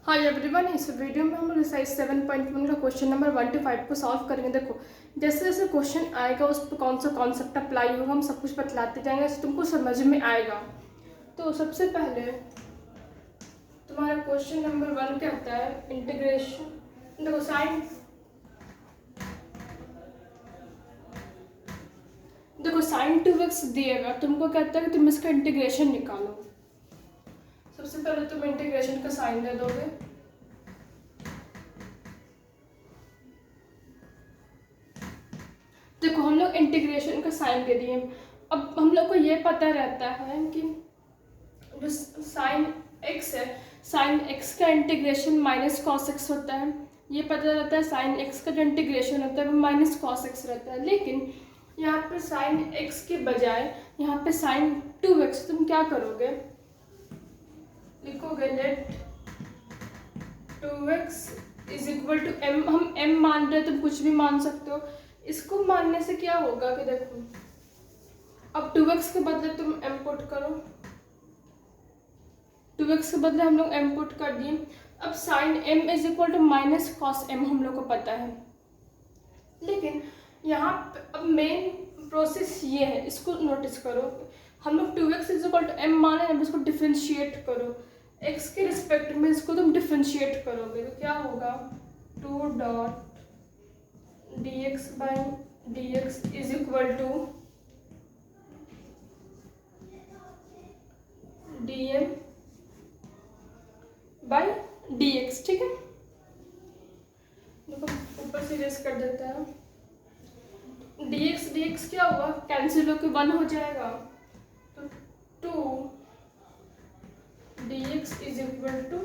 हाँ एवरीवन, इस वीडियो में हम लोग एक्सरसाइज 7.1 का क्वेश्चन नंबर 1 to 5 को सॉल्व करेंगे। देखो, जैसे जैसे क्वेश्चन आएगा उस पर कौन सा कॉन्सेप्ट अप्लाई होगा हम सब कुछ बतलाते जाएंगे, ऐसे तुमको समझ में आएगा। तो सबसे पहले तुम्हारा क्वेश्चन नंबर 1 कहता है इंटीग्रेशन। देखो साइन 2x दिएगा, तुमको कहता है कि तुम इसका इंटीग्रेशन निकालो। सबसे पहले तुम इंटीग्रेशन का साइन दे दोगे। देखो, हम लोग इंटीग्रेशन का साइन दे दिए। अब हम लोग को ये पता रहता है कि जो साइन एक्स है, साइन एक्स का इंटीग्रेशन माइनस कॉस एक्स होता है। ये पता रहता है साइन एक्स का जो इंटीग्रेशन होता है वो माइनस कॉस एक्स रहता है। लेकिन यहाँ पे साइन एक्स के बजाय यहाँ पे साइन 2x, तुम क्या करोगे? लिखोगे let 2x is equal to m। हम m मान रहे हैं, तुम कुछ भी मान सकते हो। इसको मानने से क्या होगा कि देखो, अब 2x के बदले तुम m पुट करो। 2x के बदले हम लोग m पुट कर दिए। अब sine m is equal to minus cos m हम लोग को पता है। लेकिन यहाँ अब मेन प्रोसेस ये है, इसको नोटिस करो। हम लोग 2x is equal to m माने, अब इसको डिफ्रेंशिएट करो। x के रिस्पेक्ट में इसको तुम डिफ्रेंशिएट करोगे तो क्या होगा? 2 dot dx by dx is equal to dm by dx। ठीक है, देखो ऊपर से रेस कर देता है। dx क्या हुआ? कैंसिल होकर 1 हो जाएगा, तो 2 dx is equal to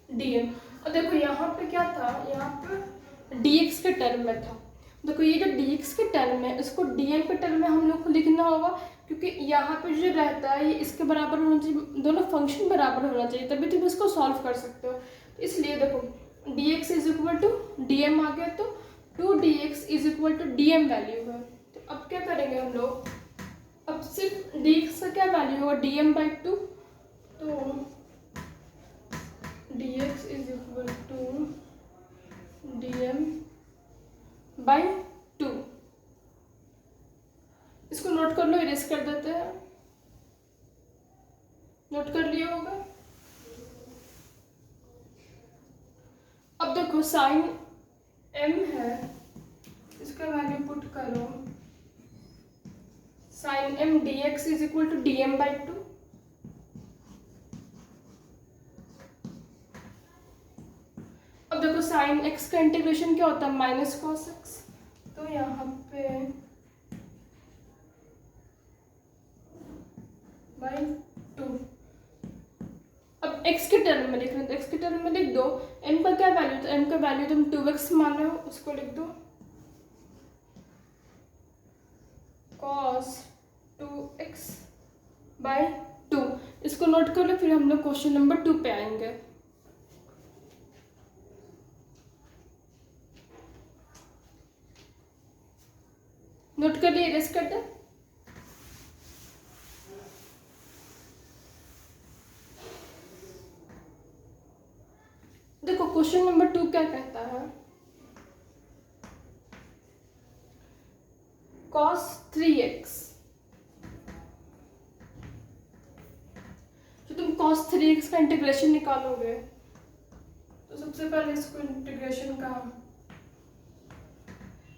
dm। और देखो यहाँ पे क्या था, यहाँ पे dx के टर्म में था। देखो ये जो dx के टर्म है इसको dm के टर्म में हम लोग को लिखना होगा, क्योंकि यहाँ पे जो रहता है ये इसके बराबर होना चाहिए, दोनों फंक्शन बराबर होना चाहिए, तभी तुम इसको सॉल्व कर सकते हो। तो इसलिए देखो dx is equal to dm आ गया, तो 2 dx is equal to dm value है। तो अब क्या करेंगे हम लोग? अब सिर्फ dx का क्या वैल्यू होगा? dm by 2। तो dx is equal to dm by 2। इसको नोट कर लो, इरेज कर देते हैं। नोट कर लिया होगा। अब देखो साइन m है, इसका वैल्यू पुट करो। Sine m dx is equal to dm by 2। अब देखो साइन x का इंटीग्रेशन क्या होता है? Minus cos x। तो यहाँ पे बाई 2। अब x के टर्म में लिख रहे हैं, x के टर्म में लिख दो। m का क्या वैल्यू? तो m का वैल्यू तुम 2x मान रहे हो, उसको लिख दो cos 2x बाई 2। इसको नोट कर लो, फिर हम लोग क्वेश्चन नंबर 2 पे आएंगे। नोट कर लिए, इरेज कर दे। देखो क्वेश्चन नंबर 2 क्या कहता है? cos 3x। तो तुम cos 3x का इंटीग्रेशन निकालोगे, तो सबसे पहले इसको इंटीग्रेशन का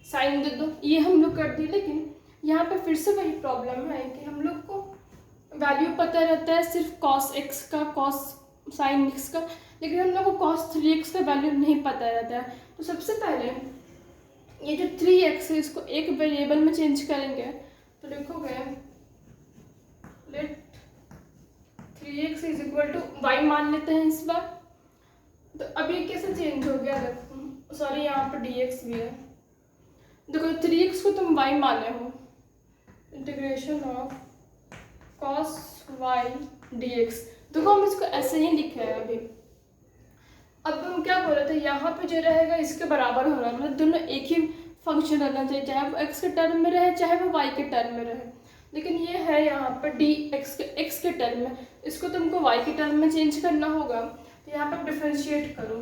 साइन दे दो। ये हम लोग कर दिए, लेकिन यहाँ पे फिर से वही प्रॉब्लम है कि हम लोग को वैल्यू पता रहता है सिर्फ cos x का, cos sin x का, लेकिन हम लोग को cos 3x का वैल्यू नहीं पता रहता है। तो सबसे पहले ये जो 3x है इसको एक वेरिएबल में चेंज करेंगे। तो लिखोगे let 3x is equal to y मान लेते हैं इस बार। तो अब ये कैसे चेंज हो गया? देखो सॉरी, यहाँ पर dx भी है। देखो 3x को तुम y माने हो, integration of cos y dx। देखो हम इसको ऐसे ही लिखे हैं अभी। अब हम क्या बोल रहे थे, यहाँ पे जो रहेगा इसके बराबर होना, मतलब दोनों एक ही फंक्शन रहना चाहिए, चाहे वो x के टर्म में रहे चाहे वो y के टर्म में रहे। लेकिन ये है यहाँ पर डी एक्स के टर्म में, इसको तुमको y के टर्म में चेंज करना होगा। तो यहाँ पर डिफ्रेंशिएट करो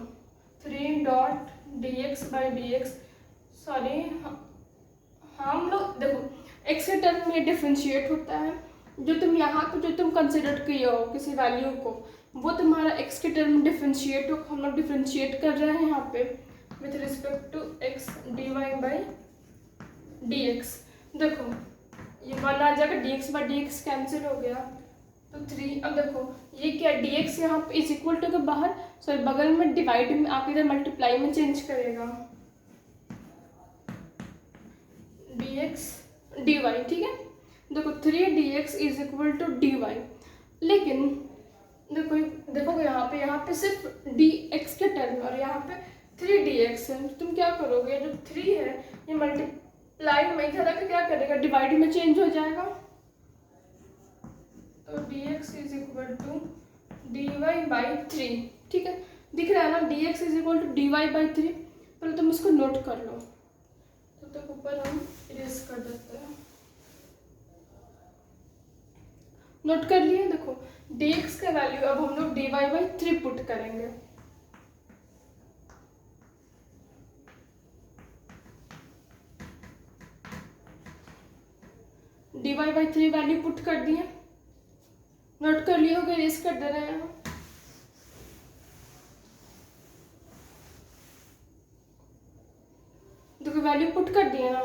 3 dot D x by d x, sorry हम लोग देखो एक्स के टर्म में डिफ्रेंशिएट होता है, जो तुम यहाँ पे जो तुम कंसिडर किए हो किसी वैल्यू को वो तुम्हारा एक्स के टर्म में डिफ्रेंशिएट हो, हम लोग डिफ्रेंशिएट कर रहे हैं यहाँ पे with respect to x d Y by d x. देखो ये 1 आ जाएगा, d x by d x cancel हो गया तो 3। अब देखो ये क्या डी एक्स यहाँ पे इज इक्वल टू के बाहर सॉरी बगल में डिवाइड में आके इधर मल्टीप्लाई में चेंज करेगा डी एक्स डी वाई, ठीक है। देखो 3 dx is equal to D y, लेकिन देखो यहाँ पे सिर्फ dx के टर्म और यहाँ पे 3 dx है। तुम क्या करोगे, जो 3 है ये मल्टीप्लाई में इधर आकर क्या करेगा डिवाइड में चेंज हो जाएगा, तो dx is equal to D Y by 3, ठीक है। दिख रहा है ना dx is equal to D Y by 3। पहले तुम इसको नोट कर लो, तब तक ऊपर हम इरेज कर देते हैं। नोट कर लिए। देखो dx का वैल्यू अब हम लोग dy बाई 3 पुट करेंगे, dy बाई 3 वैल्यू पुट कर दिए, नोट कर लिए होगा, इरेज कर दे रहे हैं। देखो वैल्यू पुट कर दिए ना।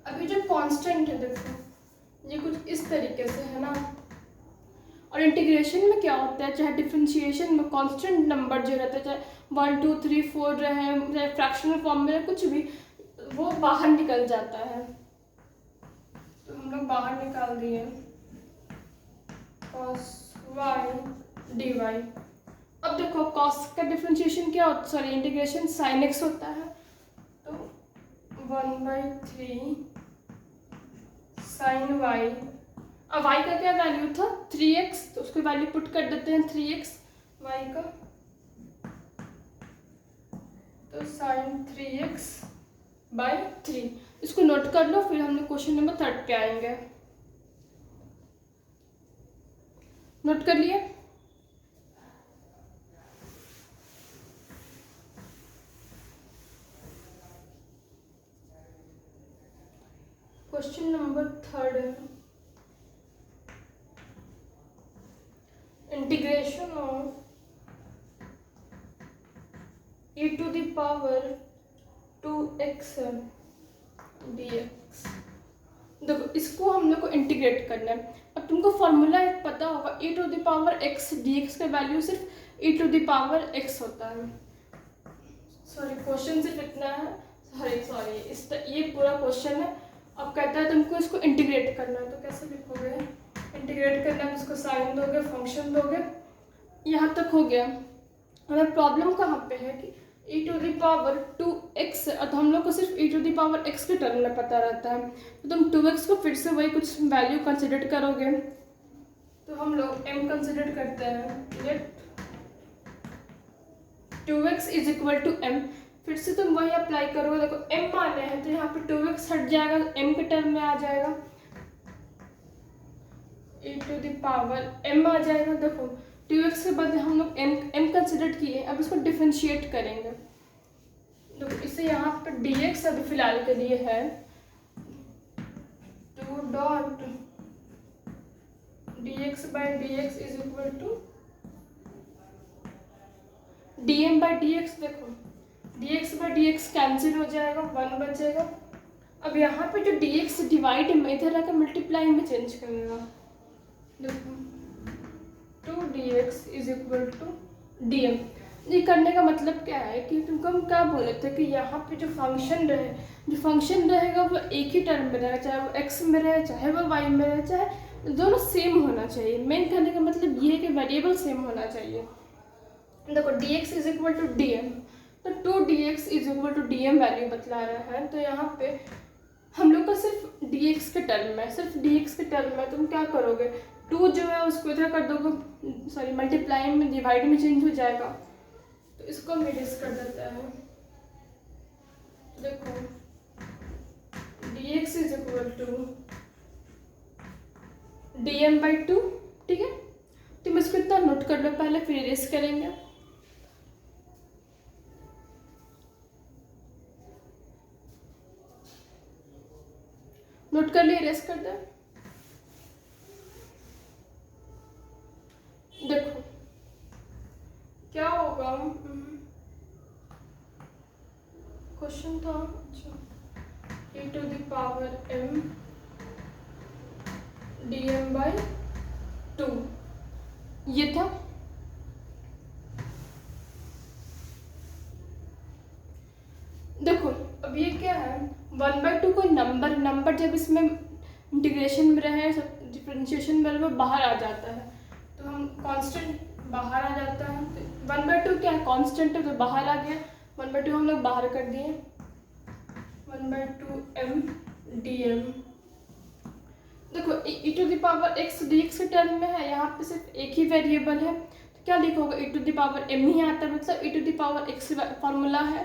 अभी जो कांस्टेंट है देखो ये कुछ इस तरीके से है ना, और इंटीग्रेशन में क्या होता है, चाहे डिफरेंशिएशन में कांस्टेंट नंबर जो रहता है चाहे 1 2 3 4 रहे चाहे फ्रैक्शनल फॉर्म में कुछ भी, वो बाहर निकल जाता है। तो हम लोग बाहर निकाल दिए cos y dy। अब देखो cos का डिफरेंशिएशन क्या होता है, सॉरी इंटीग्रेशन sin x होता है, तो 1/3 sin y। अब y का क्या वैल्यू था 3x, तो उसकी वैल्यू पुट कर देते हैं 3x y का, तो sin 3x बाई 3। इसको नोट कर लो, फिर हम लोग क्वेश्चन नंबर 3 पे आएंगे। नोट कर लिए। क्वेश्चन नंबर 3 है integration of e to the power 2x dx। देखो इसको हम लोग को इंटीग्रेट करना है। अब तुमको फॉर्मूला पता होगा, e to the power x dx का वैल्यू सिर्फ e to the power x होता है। सॉरी क्वेश्चन सिर्फ इतना है, सॉरी ये पूरा क्वेश्चन है। अब कहता है तुमको इसको इंटीग्रेट करना है, तो कैसे लिखोगे, इंटीग्रेट करना है तो इसको साइन दोगे फंक्शन दोगे, यहाँ तक हो गया। हमें प्रॉब्लम कहाँ पे है कि e to the power 2x, तो हम लोग को सिर्फ e to the power x के टर्म में पता रहता है, तो तुम 2x को फिर से वही कुछ वैल्यू कंसिडर करोगे, तो हम लोग m कंसिडर करते हैं, let 2x is equal to m। फिर से तुम वही अप्लाई करोगे, देखो m माने हैं तो यहाँ पे 2x हट जाएगा, m के टर्म में आ जाएगा, e to the power m आ जाएगा। देखो 2x के बदले हम लोग m कंसिडर किए, अब इसको डिफरेंशिएट करेंगे। देखो इसे यहाँ पे dx अभी फिलहाल के लिए है 2 dot dx by dx is equal to dm by dx। देखो dx बाई dx कैंसिल हो जाएगा, 1 बचेगा। अब यहाँ पे जो dx डिवाइड में इधर आकर मल्टीप्लाई में चेंज करेगा, देखो 2dx is equal to dm। ये करने का मतलब क्या है कि तुमको हम क्या बोले थे कि यहाँ पे जो फंक्शन रहेगा वो एक ही टर्म में रहेगा, चाहे वो x में रहे चाहे वो y में रहे, चाहे दोनों सेम होना चाहिए। मेन करने का मतलब ये है कि वेरिएबल सेम होना चाहिए। देखो dx is equal to dm, तो 2dx is equal to dm value बतला रहा है, तो यहाँ पे हम लोग का सिर्फ dx के टर्म में, सिर्फ dx के टर्म में तुम क्या करोगे, 2 जो है उसको इधर कर दोगे, सॉरी मल्टीप्लाई में डिवाइड में चेंज हो जाएगा, तो इसको हम इरेज कर देते हैं। देखो dx is equal to dm by 2, ठीक है। तुम इसको इतना नोट कर लो पहले, फिर इरेज करेंगे। नोट कर लिए, इरेज कर दे। देखो क्या होगा, क्वेश्चन था, अच्छा, e to the power m dm/2 ये था। देखो अब ये क्या है, 1/2 कोई नंबर जब इसमें इंटीग्रेशन में रहे, डिफरेंशिएशन में वो बाहर आ जाता है, तो हम कांस्टेंट बाहर आ जाता है, तो 1/2 क्या है, कांस्टेंट है तो बाहर आ गया, 1/2 हम लोग बाहर कर दिए, 1/2 m dm। देखो e to the power x dx के टर्म में है, यहाँ पे सिर्फ एक ही वेरिएबल है, तो क्या लिखोगे, e to the power m ही आता है, मतलब e to the power x formula है,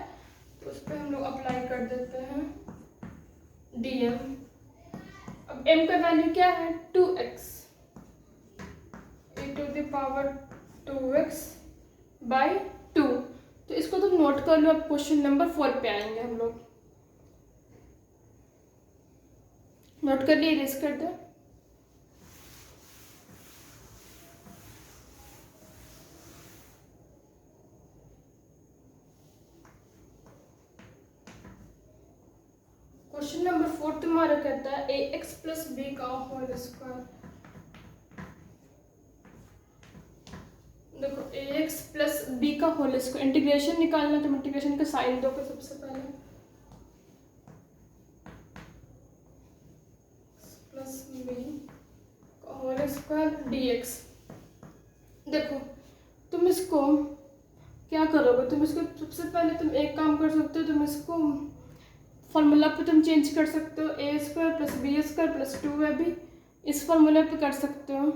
तो उस पर हम लोग अप्लाई कर देते हैं dm। अब m का वैल्यू क्या है, 2x, e to the power 2x/2। तो इसको तुम नोट कर लो, अब क्वेश्चन नंबर 4 पे आएंगे हम लोग। नोट कर लिए, इरेज कर दे। क्वेश्चन नंबर 4 तुम्हारा कहता है ax + b का होल स्क्वायर। देखो ax + b का होल स्क्वायर, इंटीग्रेशन निकालना, तो इंटीग्रेशन का साइन दो सबसे पहले, प्लस b का होल स्क्वायर dx। देखो तुम इसको क्या करोगे, तुम इसको सबसे पहले तुम एक काम कर सकते हो, तुम इसको फॉर्मूला पे तुम चेंज कर सकते हो, a² + b² + 2ab, इस फॉर्मूला पे कर सकते हो।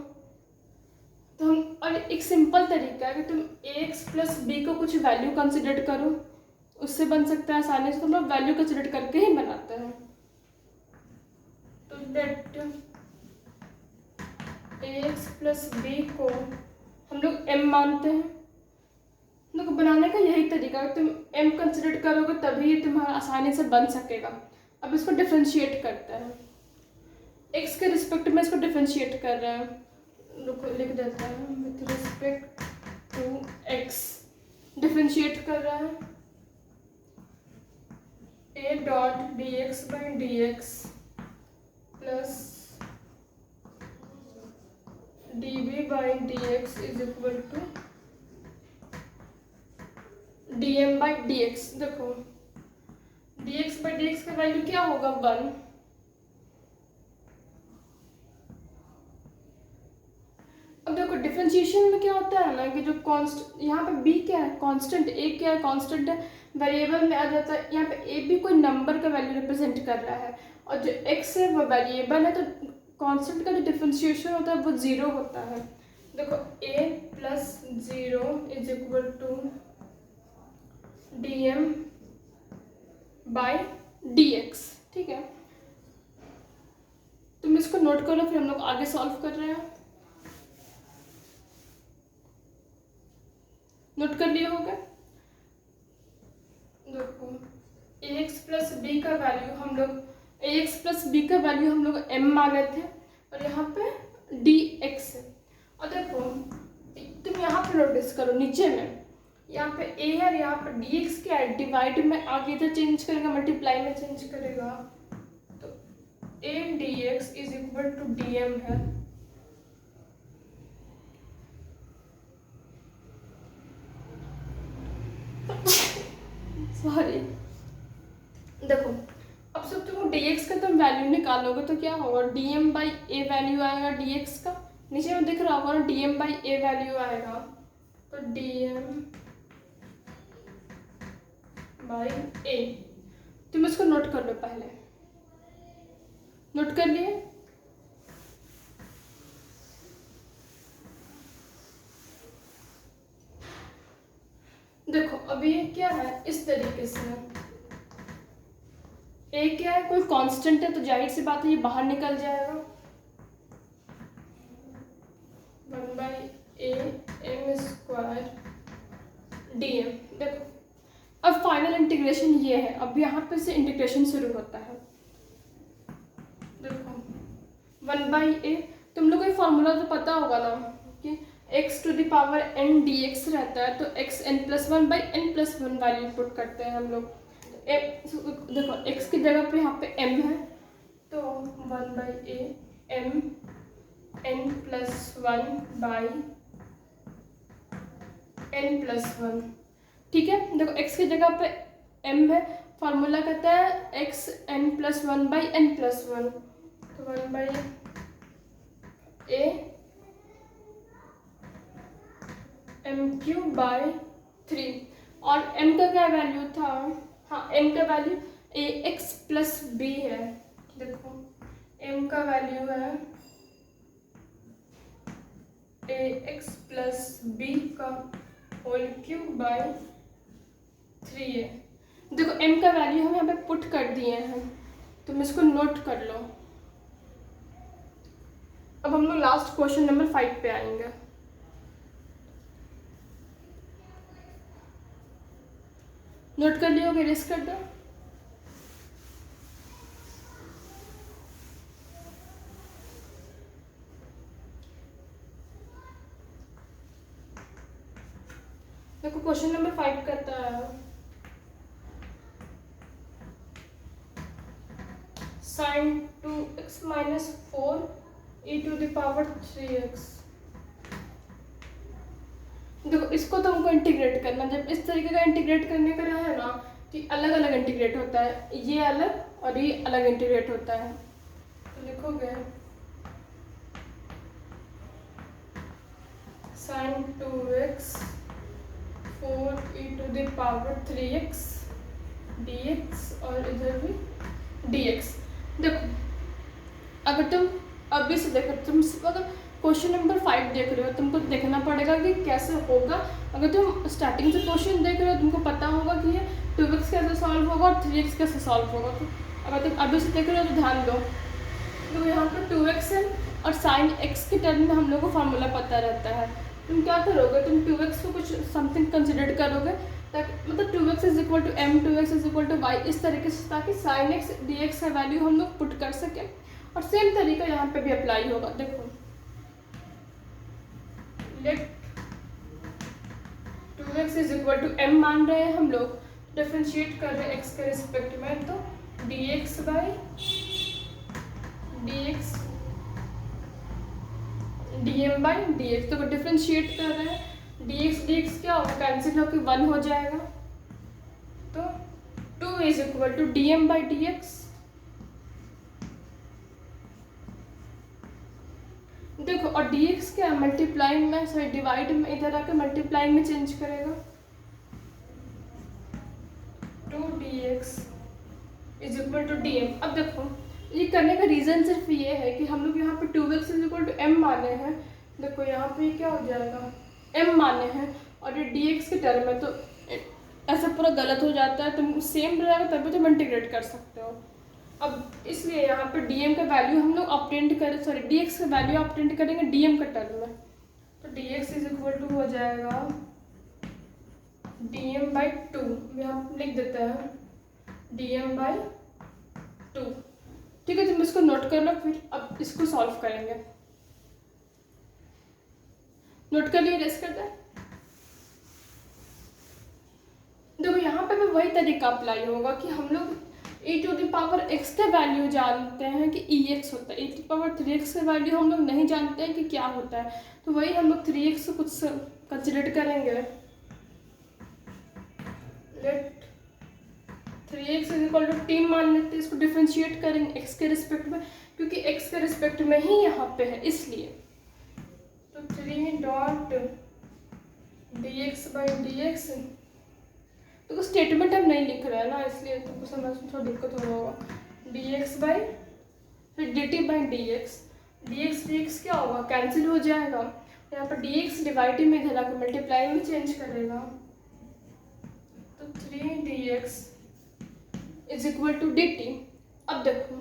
तो हम, और एक सिंपल तरीका है कि तुम ax + b को कुछ वैल्यू कंसिडर करो, उससे बन सकता है आसानी से, तो हम लोग वैल्यू कंसिडर करके ही बनाते हैं। तो लेट ax + b को हम लोग m मानते हैं। देखो बनाने का यही तरीका है, तुम m कंसिडर करोगे तभी ये तुम्हारा आसानी से बन सकेगा। अब इसको डिफ्रेंशिएट करते हैं, x के रिस्पेक्ट में इसको डिफ्रेंशिएट कर रहे हैं, लिख देता है with respect to x, differentiate कर रहा है a.dx/dx प्लस dv/dx = dm/dx। देखो dx/dx का वैल्यू क्या होगा, 1। अब देखो डिफरेंशिएशन में क्या होता है ना कि जो कॉन्स्ट, यहाँ पे b क्या है, कांस्टेंट, a क्या है, कांस्टेंट है, वेरिएबल में आ जाता है, यहाँ पे a भी कोई नंबर का वैल्यू रिप्रेजेंट कर रहा है, और जो x है वो वेरिएबल है, तो कांस्टेंट का जो डिफरेंशिएशन होता है वो 0 होता है। देखो a + 0 = dm/dx, ठीक है। तुम इसको नोट कर लो, फिर हम लोग आगे सॉल्व कर रहे हैं। नोट कर लिए होगा। देखो ax + b का वैल्यू हम लोग, ax + b का वैल्यू हम लोग m माने थे, और यहाँ पे dx है। और देखो तुम यहाँ पे नोटिस करो नीचे में, यहाँ पे a है और यहाँ पे dx क्या है, डिवाइड में आगे इधर चेंज करेगा, मल्टीप्लाई में चेंज करेगा, तो a dx = dm है। सॉरी। देखो अब सब तुम dx का तुम वैल्यू निकालोगे तो क्या होगा, dm/a वैल्यू आएगा dx का, नीचे में दिख रहा होगा ना dm/a वैल्यू आएगा, तो dm/a। तुम इसको नोट कर लो पहले, नोट कर लिए। देखो अभी ये क्या है, इस तरीके से a क्या है, कोई कांस्टेंट है, तो जाहिर सी बात है ये बाहर निकल जाएगा, 1/a डी एम। देखो अब फाइनल इंटीग्रेशन ये है, अब यहाँ पे से इंटीग्रेशन शुरू होता है। देखो 1/a, तुम लोग को ये फॉर्मूला तो पता होगा ना कि x to the power n dx रहता है, तो x n+1/n+1 वैल्यू पुट करते हैं हम लोग। देखो x की जगह पे यहाँ पे m है, तो 1/a m n+1/n+1, ठीक है। देखो x की जगह पे m है, फार्मूला कहता है x n+1/n+1, तो 1/a m³/3, और m का क्या वैल्यू था, हाँ m का वैल्यू ax+b है। देखो m का वैल्यू है ax+b का होल क्यूब बाय 3 है। देखो m का वैल्यू हम यहाँ पे पुट कर दिए हैं, तुम इसको नोट कर लो। अब हम लोग लास्ट क्वेश्चन नंबर 5 पे आएंगे। नोट कर लियोगे, रेस कर दो। देखो क्वेश्चन नंबर 5 कहता है sin 2x - 4 e⁻³ 3x। देखो इसको तुमको इंटीग्रेट करना, जब इस तरीके का इंटीग्रेट करने का है ना कि अलग अलग इंटीग्रेट होता है, ये अलग और ये अलग इंटीग्रेट होता है, तो लिखोगे sin 2x 4 e⁻³ 3x dx, और इधर भी dx। देखो अगर तुम अभी से देखो, तुम अगर क्वेश्चन नंबर 5 देख रहे हो, तुमको देखना पड़ेगा कि कैसे होगा। अगर तुम स्टार्टिंग से क्वेश्चन देख रहे हो, तुमको पता होगा कि ये 2x कैसे सॉल्व होगा और 3x कैसे सॉल्व होगा। तो अगर तुम अभी से देख रहे हो तो ध्यान दो। तो यहाँ पर 2x है और साइन x के टर्म में हम लोग को फार्मूला पता रहता है। तुम क्या करोगे, तुम 2x को कुछ समथिंग कंसिडर करोगे, ताकि मतलब 2x = m 2x = y, इस तरीके से, ताकि साइन x dx का वैल्यू हम लोग पुट कर सकें। और सेम तरीका यहाँ पे भी अप्लाई होगा। देखो लेट 2x = m मान रहे हैं हम लोग, डिफरेंशिएट कर रहे हैं x के रिस्पेक्ट में, तो dm/dx, तो डिफरेंशिएट कर रहे हैं, dx क्या होगा, कैंसिल होकर 1 हो जाएगा, तो 2 = dm/dx। देखो और dx क्या मल्टीप्लाई में, सॉरी डिवाइड में, इधर आकर मल्टीप्लाई में चेंज करेगा, 2dx = dm। अब देखो ये करने का रीज़न सिर्फ ये है कि हम लोग यहाँ पे 2x = m माने हैं। देखो यहाँ पे क्या हो जाएगा, m माने हैं और ये dx के टर्म है, तो ऐसा पूरा गलत हो जाता है। तुम सेम रहेगा तभी तुम इंटीग्रेट कर सकते हो। अब इसलिए यहाँ पे dm का वैल्यू हम लोग ऑब्टेंड करें, सॉरी dx का वैल्यू ऑब्टेंड करेंगे dm का टर्म में, तो dx = हो जाएगा dm/2, यहाँ लिख देते हैं dm/2, ठीक है। तुम इसको नोट कर लो, फिर अब इसको सॉल्व करेंगे। नोट कर लिए, रेस करते हैं। देखो यहाँ पे भी वही तरीका अप्लाई होगा कि हम लोग e⁻x का वैल्यू जानते हैं कि ex होता है, e⁻3x का वैल्यू हम लोग नहीं जानते हैं कि क्या होता है, तो वही हम लोग 3x को कुछ कंसिडर करेंगे। लेट 3x = t मान लेते हैं, इसको डिफ्रेंशिएट करेंगे x के रिस्पेक्ट में, क्योंकि x के रिस्पेक्ट में ही यहाँ पे है इसलिए, तो 3.dx/dx। तो स्टेटमेंट हम नहीं लिख रहे हैं ना, इसलिए तुमको समझ में थोड़ा दिक्कत हो रहा होगा। dt/dx, dx क्या होगा, कैंसिल हो जाएगा, यहाँ पर dx डिवाइड में इधर आकर मल्टीप्लाई में चेंज करेगा, तो 3dx = dt। अब देखो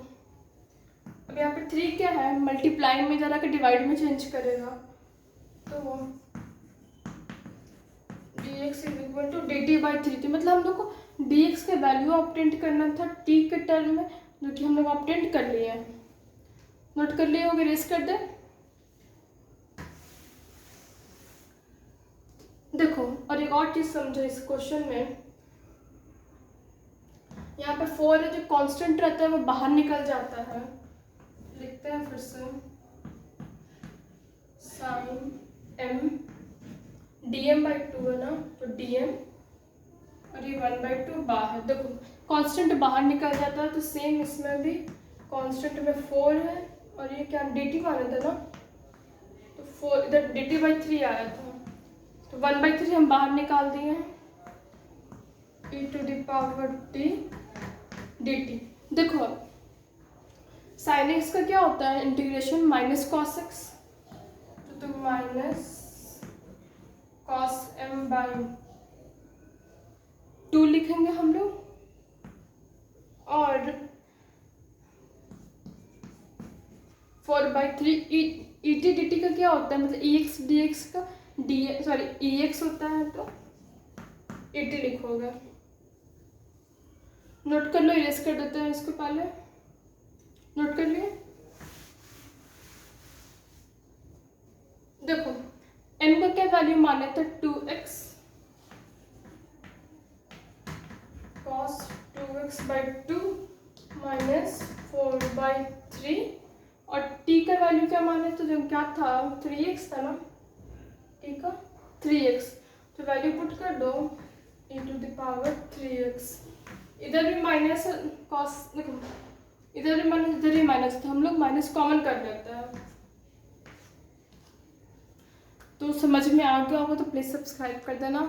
अब यहाँ पे 3 क्या है, मल्टीप्लाई में इधर आकर डिवाइड में चेंज करेगा, तो dx = dt/3 थी, मतलब हम लोग को dx के वैल्यू ऑब्टेंड करना था t के टर्म में, जो कि हम लोग ऑब्टेंड कर लिए हैं। नोट कर लिए होगे, रेस कर दे। देखो और एक और चीज समझो इस क्वेश्चन में, यहाँ पे 4 है, जो कांस्टेंट रहता है वो बाहर निकल जाता है। लिखते हैं फिर से, साइन m dm/2 है ना, तो dm और ये 1/2 बाहर। देखो कांस्टेंट बाहर निकल जाता है, तो सेम इसमें भी कांस्टेंट में 4 है और ये क्या dt माना था ना, तो 4 इधर dt/3 आया था, तो 1/3 हम बाहर निकाल दिए हैं, e⁻t dt। देखो साइन एक्स का क्या होता है, इंटीग्रेशन माइनस कॉस एक्स, तो माइनस कॉस m/2 लिखेंगे हम लोग। और 4/3 ई टी डी टी का क्या होता है, मतलब ई एक्स डी एक्स का ई एक्स होता है, तो ई टी लिखोगे। नोट कर लो, इरेज कर देते हैं इसको पहले। नोट कर लिए। देखो m का क्या वैल्यू माने थे, 2x cos 2x/2 माइनस 4/3, और t का वैल्यू क्या माने, तो जो क्या था 3x था ना, t का 3x, तो वैल्यू पुट कर दो e⁻3x। इधर भी माइनस कॉस, देखो इधर भी माइनस इधर भी माइनस, तो हम लोग माइनस कॉमन कर लेते हैं। तो समझ में आ गया होगा तो प्लीज़ सब्सक्राइब कर देना।